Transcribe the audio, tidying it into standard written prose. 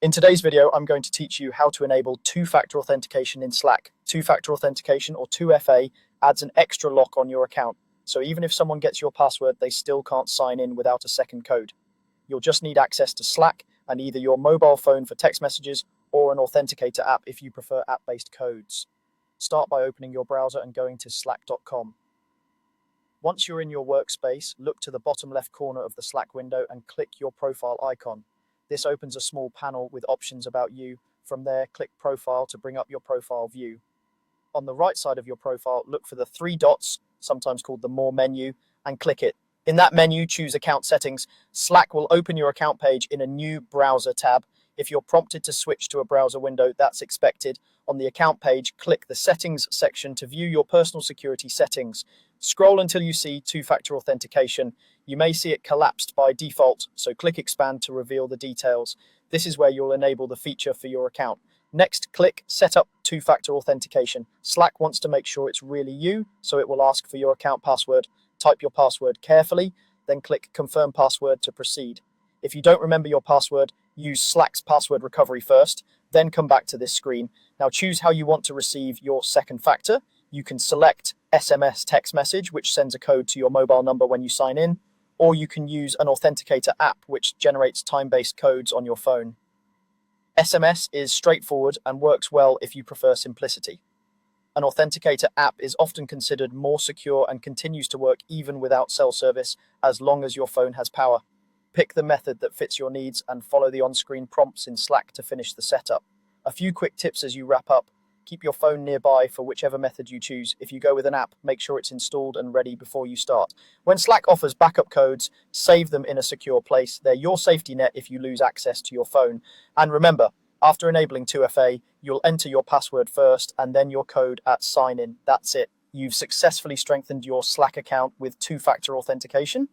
In today's video, I'm going to teach you how to enable two-factor authentication in Slack. Two-factor authentication, or 2FA, adds an extra lock on your account. So even if someone gets your password, they still can't sign in without a second code. You'll just need access to Slack and either your mobile phone for text messages or an authenticator app if you prefer app-based codes. Start by opening your browser and going to slack.com. Once you're in your workspace, look to the bottom left corner of the Slack window and click your profile icon. This opens a small panel with options about you. From there, click Profile to bring up your profile view. On the right side of your profile, look for the three dots, sometimes called the More menu, and click it. In that menu, choose Account Settings. Slack will open your account page in a new browser tab. If you're prompted to switch to a browser window, that's expected. On the account page, click the Settings section to view your personal security settings. Scroll until you see two-factor authentication. You may see it collapsed by default, so click Expand to reveal the details. This is where you'll enable the feature for your account. Next, click Set up two-factor authentication. Slack wants to make sure it's really you, so it will ask for your account password. Type your password carefully, then click Confirm Password to proceed. If you don't remember your password, use Slack's password recovery first, then come back to this screen. Now choose how you want to receive your second factor. You can select SMS text message, which sends a code to your mobile number when you sign in, or you can use an authenticator app, which generates time-based codes on your phone. SMS is straightforward and works well if you prefer simplicity. An authenticator app is often considered more secure and continues to work even without cell service as long as your phone has power. Pick the method that fits your needs and follow the on-screen prompts in Slack to finish the setup. A few quick tips as you wrap up. Keep your phone nearby for whichever method you choose. If you go with an app, make sure it's installed and ready before you start. When Slack offers backup codes, save them in a secure place. They're your safety net if you lose access to your phone. And remember, after enabling 2FA, you'll enter your password first and then your code at sign-in. That's it. You've successfully strengthened your Slack account with two-factor authentication.